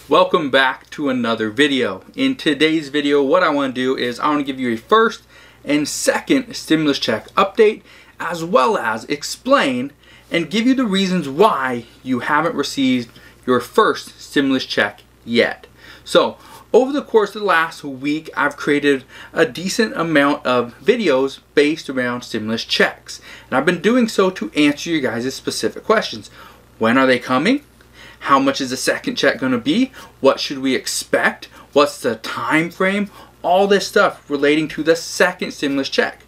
Welcome back to another video. In today's video, what I want to do is I want to give you a first and second stimulus check update, as well as explain and give you the reasons why you haven't received your first stimulus check yet. So over the course of the last week, I've created a decent amount of videos based around stimulus checks, and I've been doing so to answer you guys' specific questions. When are they coming? How much is the second check going to be? What should we expect? What's the time frame? All this stuff relating to the second stimulus check.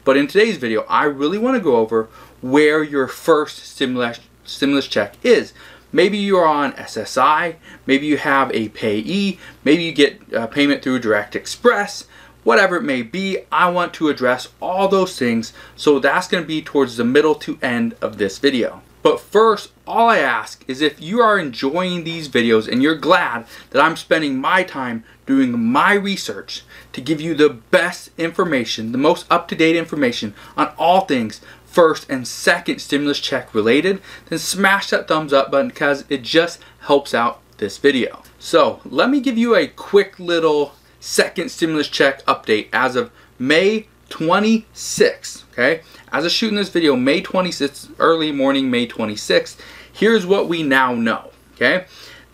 But in today's video, I really want to go over where your first stimulus check is. Maybe you're on SSI, maybe you have a payee, maybe you get payment through Direct Express, whatever it may be. I want to address all those things, so that's going to be towards the middle to end of this video. But first, all I ask is if you are enjoying these videos and you're glad that I'm spending my time doing my research to give you the best information, the most up-to-date information on all things first and second stimulus check related, then smash that thumbs up button because it just helps out this video. So let me give you a quick little second stimulus check update as of May 26th, okay? As of shooting this video, May 26th, early morning, May 26th, here's what we now know, okay?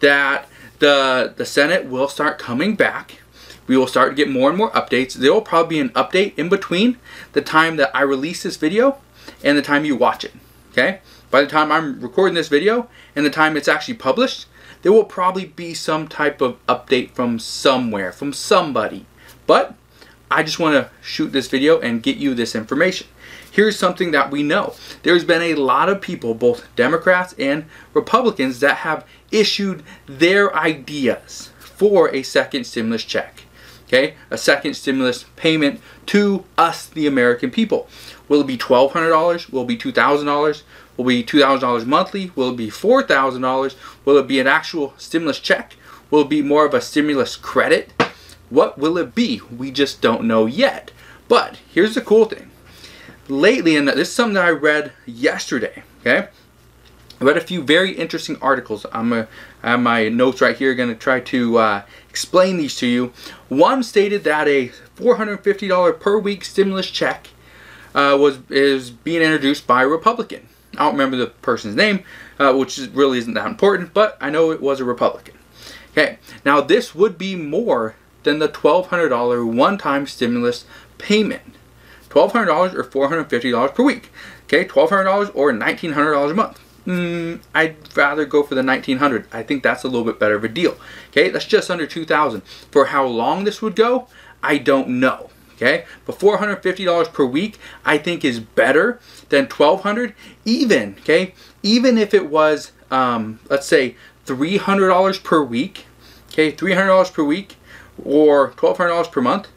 That the Senate will start coming back. We will start to get more and more updates. There will probably be an update in between the time that I release this video and the time you watch it, okay? By the time I'm recording this video and the time it's actually published, there will probably be some type of update from somewhere, from somebody. But I just want to shoot this video and get you this information. Here's something that we know. There's been a lot of people, both Democrats and Republicans, that have issued their ideas for a second stimulus check. Okay, a second stimulus payment to us, the American people. Will it be $1,200? Will it be $2,000? Will it be $2,000 monthly? Will it be $4,000? Will it be an actual stimulus check? Will it be more of a stimulus credit? What will it be? We just don't know yet. But here's the cool thing. Lately, and this is something that I read yesterday, okay? I read a few very interesting articles. I have my notes right here, going to try to explain these to you. One stated that a $450 per week stimulus check is being introduced by a Republican. I don't remember the person's name, which really isn't that important, but I know it was a Republican. Okay, now this would be more than the $1,200 one-time stimulus payment. $1,200 or $450 per week. Okay, $1,200 or $1,900 a month. I'd rather go for the $1,900. I think that's a little bit better of a deal. Okay, that's just under $2,000. For how long this would go, I don't know. Okay, but $450 per week I think is better than $1,200. Even, okay, even if it was let's say $300 per week. Okay, $300 per week or $1,200 per month.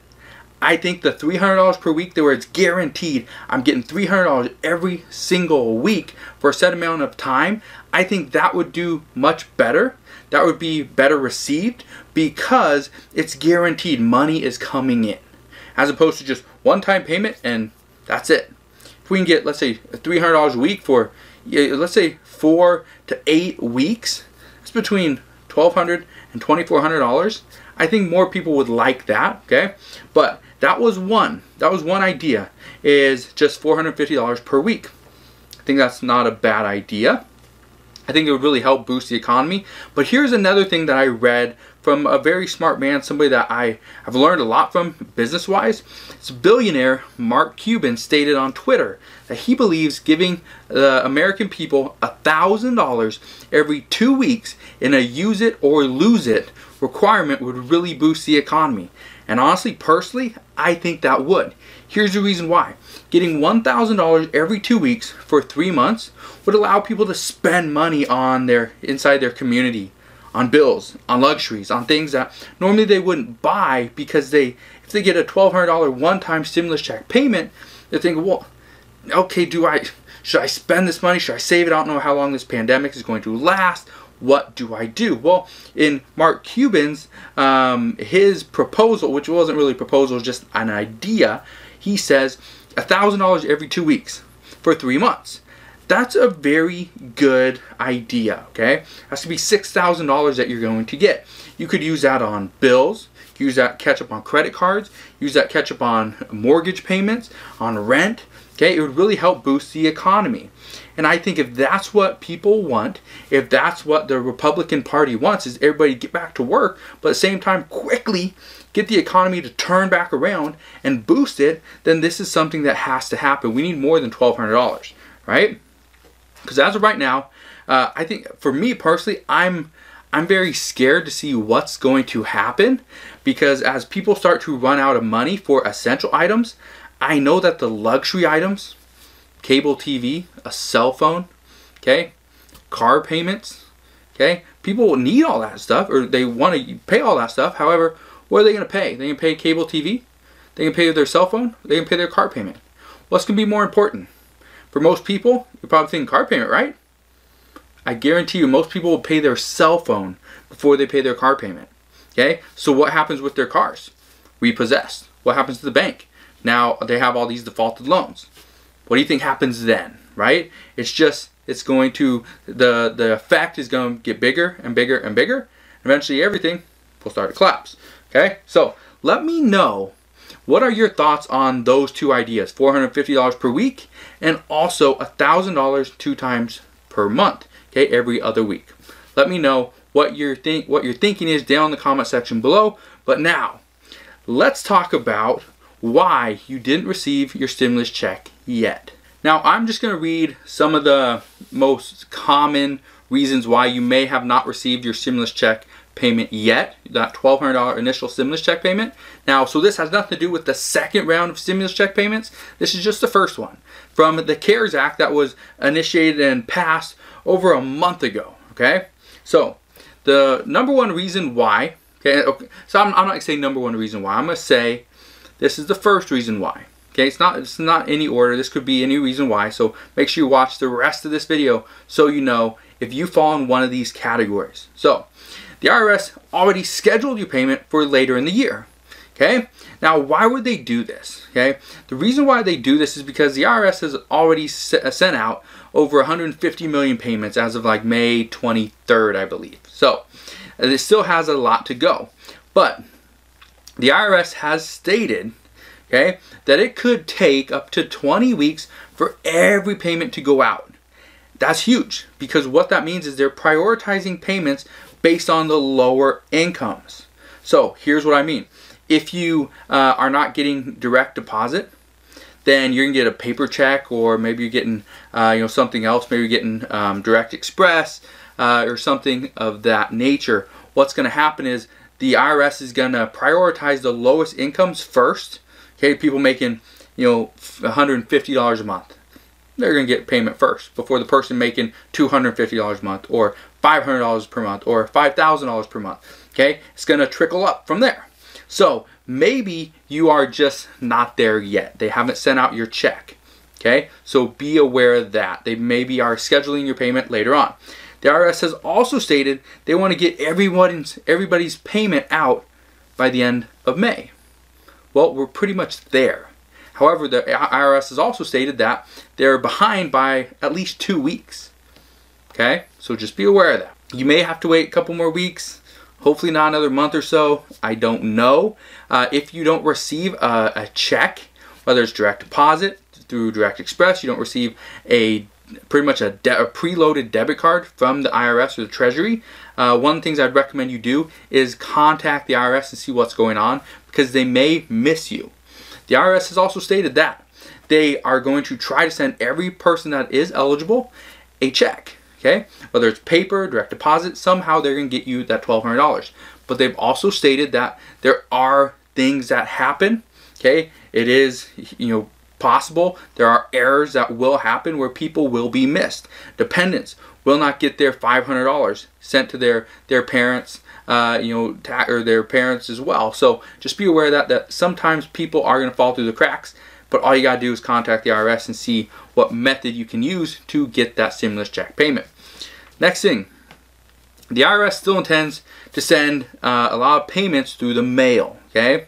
I think the $300 per week, where it's guaranteed I'm getting $300 every single week for a set amount of time, I think that would do much better. That would be better received because it's guaranteed money is coming in, as opposed to just one-time payment and that's it. If we can get, let's say, $300 a week for, let's say, 4 to 8 weeks, it's between $1,200 and $2,400. I think more people would like that, okay? But that was one idea, is just $450 per week. I think that's not a bad idea. I think it would really help boost the economy. But here's another thing that I read from a very smart man, somebody that I have learned a lot from business-wise. It's billionaire Mark Cuban stated on Twitter that he believes giving the American people $1,000 every 2 weeks in a use it or lose it requirement would really boost the economy. And honestly, personally, I think that would. Here's the reason why. Getting $1,000 every 2 weeks for 3 months would allow people to spend money on inside their community, on bills, on luxuries, on things that normally they wouldn't buy, because if they get a $1,200 one-time stimulus check payment, they're thinking, well, okay, should I spend this money? Should I save it? I don't know how long this pandemic is going to last. What do I do? Well, in Mark Cuban's, his proposal, which wasn't really a proposal, just an idea, he says $1,000 every 2 weeks for 3 months. that's a very good idea, okay? Has to be $6,000 that you're going to get. You could use that on bills, use that catch up on credit cards, use that catch up on mortgage payments, on rent, okay? It would really help boost the economy. And I think if that's what people want, if that's what the Republican Party wants, is everybody get back to work, but at the same time quickly get the economy to turn back around and boost it, then this is something that has to happen. We need more than $1,200, right? Because as of right now, I think for me personally, I'm very scared to see what's going to happen, because as people start to run out of money for essential items, I know that the luxury items, cable TV, a cell phone, okay, car payments, okay, people will need all that stuff, or they want to pay all that stuff. However, what are they going to pay? They can pay cable TV, they can pay their cell phone, they can pay their car payment. What's going to be more important? For most people, you're probably thinking car payment, right? I guarantee you most people will pay their cell phone before they pay their car payment. Okay? So what happens with their cars? Repossessed. What happens to the bank? Now they have all these defaulted loans. What do you think happens then, right? It's going to, the effect is going to get bigger and bigger and bigger. Eventually everything will start to collapse. Okay? So let me know, what are your thoughts on those two ideas? $450 per week and also $1,000 2 times per month. Okay, every other week. Let me know what your thinking is down in the comment section below. But now, let's talk about why you didn't receive your stimulus check yet. Now, I'm just going to read some of the most common reasons why you may have not received your stimulus check payment yet, that $1,200 initial stimulus check payment. Now, so this has nothing to do with the second round of stimulus check payments. This is just the first one from the CARES Act that was initiated and passed over a month ago, okay? So the number one reason why, okay, so I'm not going to say number one reason why. I'm going to say this is the first reason why. Okay, it's not any order. This could be any reason why. So make sure you watch the rest of this video so you know if you fall in one of these categories. So the IRS already scheduled your payment for later in the year. Okay, now why would they do this? Okay, the reason why they do this is because the IRS has already sent out over 150 million payments as of like May 23rd, I believe. So it still has a lot to go, but the IRS has stated, okay, that it could take up to 20 weeks for every payment to go out. That's huge, because what that means is they're prioritizing payments based on the lower incomes. So here's what I mean. If you are not getting direct deposit, then you're gonna get a paper check, or maybe you're getting something else. Maybe you're getting direct express or something of that nature. What's gonna happen is the IRS is gonna prioritize the lowest incomes first. Okay, people making $150 a month, they're gonna get payment first before the person making $250 a month, or $500 per month, or $5,000 per month. Okay, it's gonna trickle up from there. So maybe you are just not there yet. They haven't sent out your check. Okay, so be aware of that. They maybe are scheduling your payment later on. The IRS has also stated they want to get everybody's payment out by the end of May. Well, we're pretty much there. However, the IRS has also stated that they're behind by at least 2 weeks. Okay, so just be aware of that. You may have to wait a couple more weeks. Hopefully not another month or so. I don't know. If you don't receive a check, whether it's direct deposit, through direct express, you don't receive pretty much a preloaded debit card from the IRS or the Treasury, one of the things I'd recommend you do is contact the IRS and see what's going on, because they may miss you. The IRS has also stated that they are going to try to send every person that is eligible a check. Okay, whether it's paper, direct deposit, somehow they're going to get you that $1,200. But they've also stated that there are things that happen. Okay, it is possible there are errors that will happen where people will be missed. Dependents will not get their $500 sent to their parents, or their parents as well. So just be aware that sometimes people are going to fall through the cracks. But all you got to do is contact the IRS and see what method you can use to get that stimulus check payment. Next thing, the IRS still intends to send a lot of payments through the mail. Okay,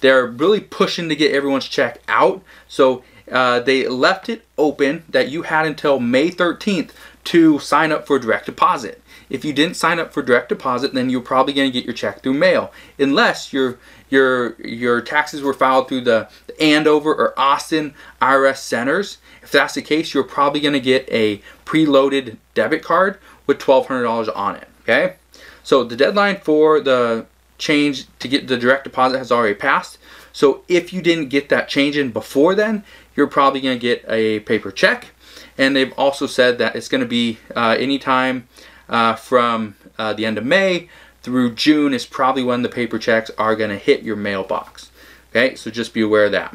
they're really pushing to get everyone's check out. So they left it open that you had until May 13th to sign up for direct deposit. If you didn't sign up for direct deposit, then you're probably going to get your check through mail, unless your taxes were filed through the Andover or Austin IRS centers. If that's the case, you're probably going to get a preloaded debit card with $1,200 on it. Okay, so the deadline for the change to get the direct deposit has already passed. So if you didn't get that change in before then, you're probably going to get a paper check. And they've also said that it's going to be anytime from the end of May through June is probably when the paper checks are going to hit your mailbox. Okay, so just be aware of that.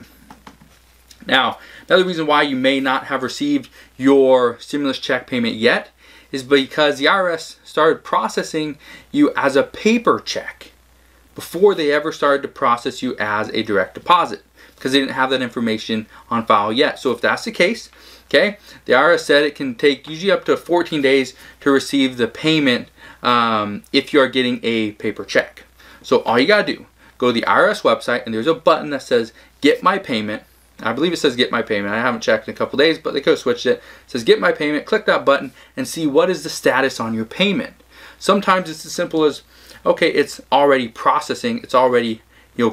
Now, another reason why you may not have received your stimulus check payment yet is because the IRS started processing you as a paper check before they ever started to process you as a direct deposit, because they didn't have that information on file yet. So if that's the case, okay, the IRS said it can take usually up to 14 days to receive the payment if you are getting a paper check. So all you gotta do, go to the IRS website, and there's a button that says Get My Payment. I believe it says Get My Payment. I haven't checked in a couple days, but they could have switched it. It says Get My Payment. Click that button and see what is the status on your payment. Sometimes it's as simple as, okay, it's already processing, it's already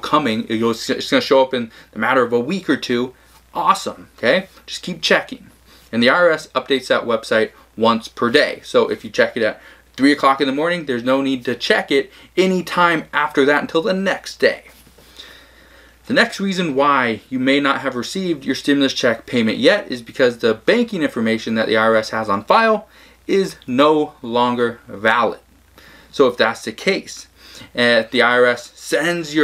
coming, it's going to show up in the matter of a week or two. Awesome. Okay, just keep checking, and the IRS updates that website once per day. So if you check it at 3 o'clock in the morning, there's no need to check it any time after that until the next day. The next reason why you may not have received your stimulus check payment yet is because the banking information that the IRS has on file is no longer valid. So if that's the case, and the IRS sends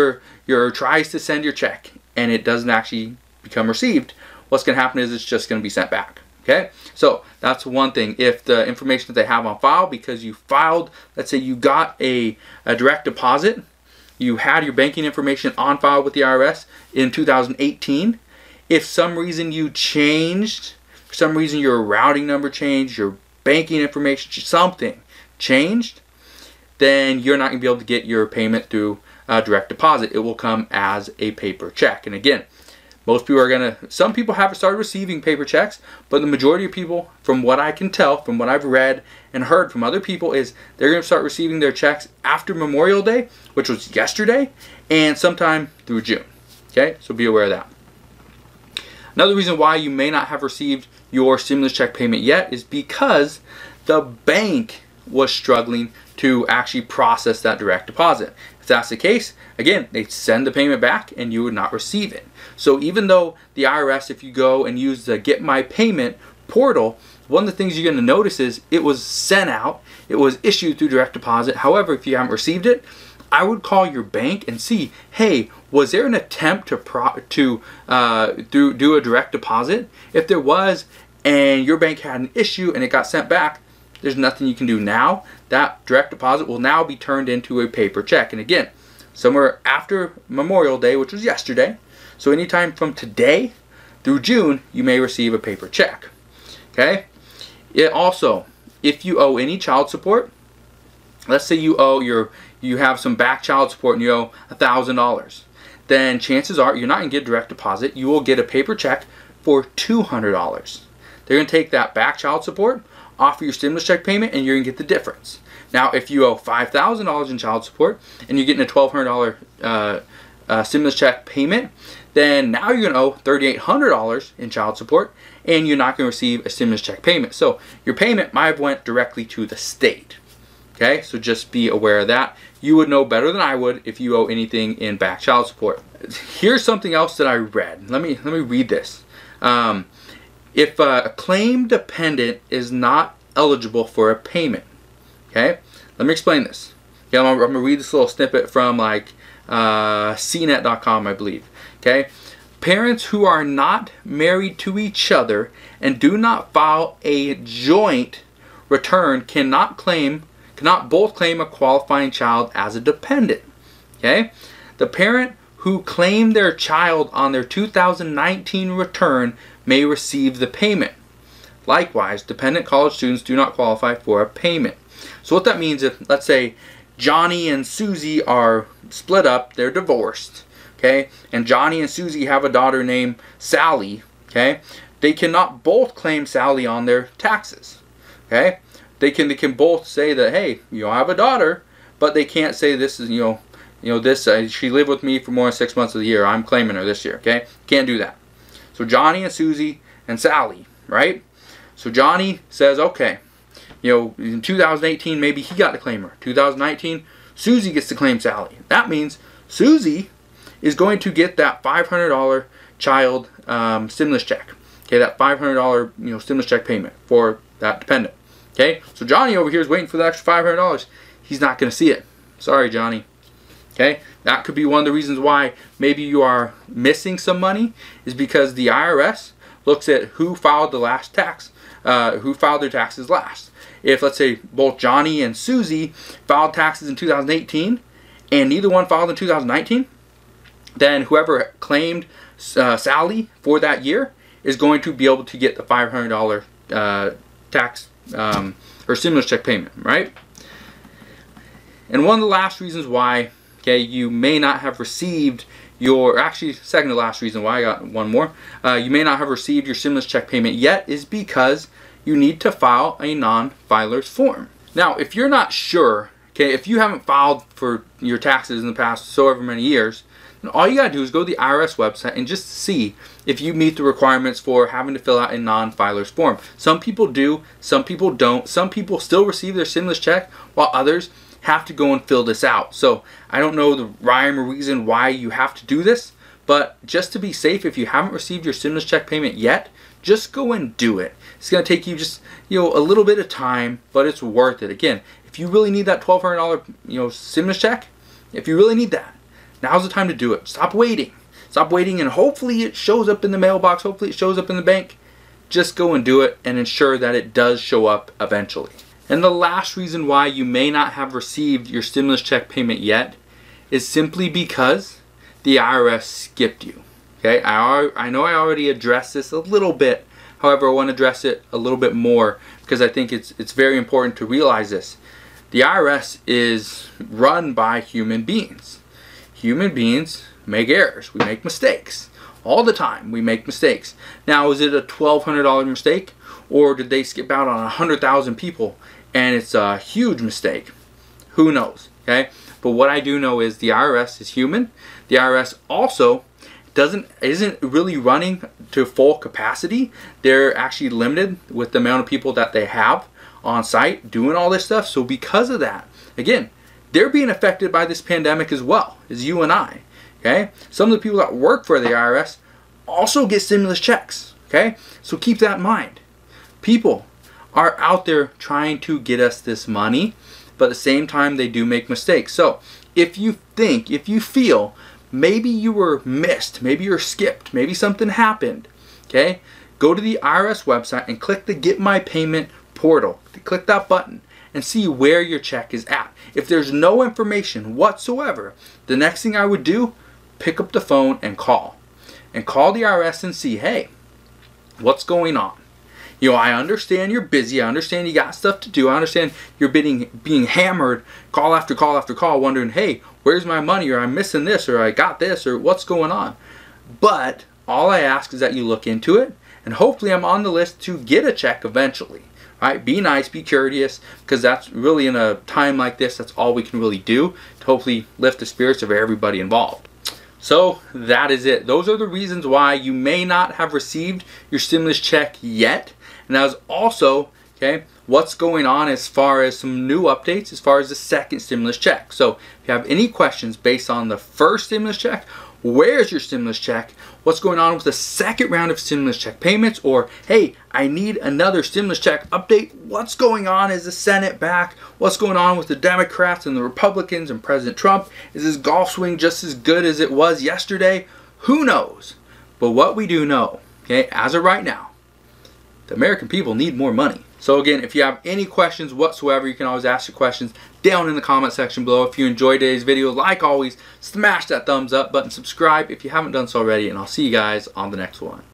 tries to send your check and it doesn't actually become received, what's going to happen is it's just going to be sent back. Okay, so that's one thing. If the information that they have on file, because you filed, let's say you got a direct deposit, you had your banking information on file with the IRS in 2018. If some reason you changed, for some reason your routing number changed, your banking information, something changed, then you're not going to be able to get your payment through direct deposit. It will come as a paper check. And again, most people some people haven't started receiving paper checks, but the majority of people, from what I can tell, from what I've read and heard from other people, is they're going to start receiving their checks after Memorial Day, which was yesterday, and sometime through June. Okay, so be aware of that. Another reason why you may not have received your stimulus check payment yet is because the bank was struggling to actually process that direct deposit. If that's the case, again, they send the payment back and you would not receive it. So even though the IRS, if you go and use the Get My Payment portal, one of the things you're going to notice is it was sent out, it was issued through direct deposit. However, if you haven't received it, I would call your bank and see, hey, was there an attempt to do a direct deposit? If there was, and your bank had an issue and it got sent back, there's nothing you can do now. That direct deposit will now be turned into a paper check. And again, somewhere after Memorial Day, which was yesterday, so anytime from today through June, you may receive a paper check. Okay? It also, if you owe any child support, let's say you have some back child support and you owe $1,000, then chances are you're not going to get direct deposit. You will get a paper check for $200. They're going to take that back child support off of your stimulus check payment, and you're going to get the difference. Now, if you owe $5,000 in child support and you're getting a $1,200 stimulus check payment, then now you're going to owe $3,800 in child support, and you're not going to receive a stimulus check payment. So your payment might have went directly to the state. Okay, so just be aware of that. You would know better than I would if you owe anything in back child support. Here's something else that I read. Let me read this. If a claim dependent is not eligible for a payment, okay, let me explain this. Okay, I'm going to read this little snippet from like cnet.com, I believe. Okay, parents who are not married to each other and do not file a joint return cannot both claim a qualifying child as a dependent. Okay, the parent who claimed their child on their 2019 return may receive the payment. Likewise, dependent college students do not qualify for a payment. So what that means, if let's say Johnny and Susie are split up, they're divorced, okay, and Johnny and Susie have a daughter named Sally, okay, they cannot both claim Sally on their taxes. Okay, they can both say that, hey, I have a daughter, but they can't say this is this she lived with me for more than 6 months of the year, I'm claiming her this year. Okay, can't do that. So Johnny and Susie and Sally, right? So Johnny says, okay, in 2018 maybe he got to claim her. 2019 Susie gets to claim Sally. That means Susie is going to get that $500 child stimulus check. Okay, that $500 stimulus check payment for that dependent. Okay, so Johnny over here is waiting for the extra $500. He's not going to see it. Sorry, Johnny. Okay, that could be one of the reasons why maybe you are missing some money, is because the IRS looks at who filed the last tax, who filed their taxes last. If, let's say, both Johnny and Susie filed taxes in 2018 and neither one filed in 2019, then whoever claimed Sally for that year is going to be able to get the $500 tax or stimulus check payment, right? And one of the last reasons why, okay, you may not have received your, actually second to last reason why, I got one more, you may not have received your stimulus check payment yet is because you need to file a non-filer's form. Now, if you're not sure, okay, if you haven't filed for your taxes in the past so ever many years, then all you gotta do is go to the IRS website and just see if you meet the requirements for having to fill out a non-filer's form. Some people do, some people don't. Some people still receive their stimulus check, while others have to go and fill this out. So I don't know the rhyme or reason why you have to do this, but just to be safe, if you haven't received your stimulus check payment yet, just go and do it. It's going to take you just a little bit of time, but it's worth it. Again, if you really need that $1,200 stimulus check, if you really need that, now's the time to do it. Stop waiting. Stop waiting, and hopefully it shows up in the mailbox. Hopefully it shows up in the bank. Just go and do it and ensure that it does show up eventually. And the last reason why you may not have received your stimulus check payment yet is simply because the IRS skipped you. Okay, I know I already addressed this a little bit. However, I want to address it a little bit more because I think it's very important to realize this. The IRS is run by human beings. Human beings make errors. We make mistakes. All the time we make mistakes. Now, is it a $1,200 mistake, or did they skip out on 100,000 people and it's a huge mistake? Who knows, okay? But what I do know is the IRS is human. The IRS also isn't really running to full capacity. They're actually limited with the amount of people that they have on site doing all this stuff. So because of that, again, they're being affected by this pandemic as well as you and I. Okay, some of the people that work for the IRS also get stimulus checks. Okay, so keep that in mind. People are out there trying to get us this money, but at the same time they do make mistakes. So if you feel maybe you were missed, maybe you're skipped, maybe something happened, okay, go to the IRS website and click the Get My Payment portal. Click that button and see where your check is at. If there's no information whatsoever, the next thing I would do, pick up the phone and call. And call the IRS and see, hey, what's going on? I understand you're busy. I understand you got stuff to do. I understand you're being hammered call after call after call, wondering, hey, where's my money? Or I'm missing this, or I got this, or what's going on? But all I ask is that you look into it, and hopefully I'm on the list to get a check eventually. Right? Be nice, be courteous, because that's really, in a time like this, that's all we can really do to hopefully lift the spirits of everybody involved. So that is it. Those are the reasons why you may not have received your stimulus check yet. And that is also, okay, what's going on as far as some new updates as far as the second stimulus check. So if you have any questions based on the first stimulus check, where's your stimulus check, what's going on with the second round of stimulus check payments, or hey, I need another stimulus check update, what's going on? Is the Senate back? What's going on with the Democrats and the Republicans and President Trump? Is this golf swing just as good as it was yesterday? Who knows? But what we do know, okay, as of right now, the American people need more money. So again, if you have any questions whatsoever, you can always ask your questions down in the comment section below. If you enjoyed today's video, like always, smash that thumbs up button, subscribe if you haven't done so already, and I'll see you guys on the next one.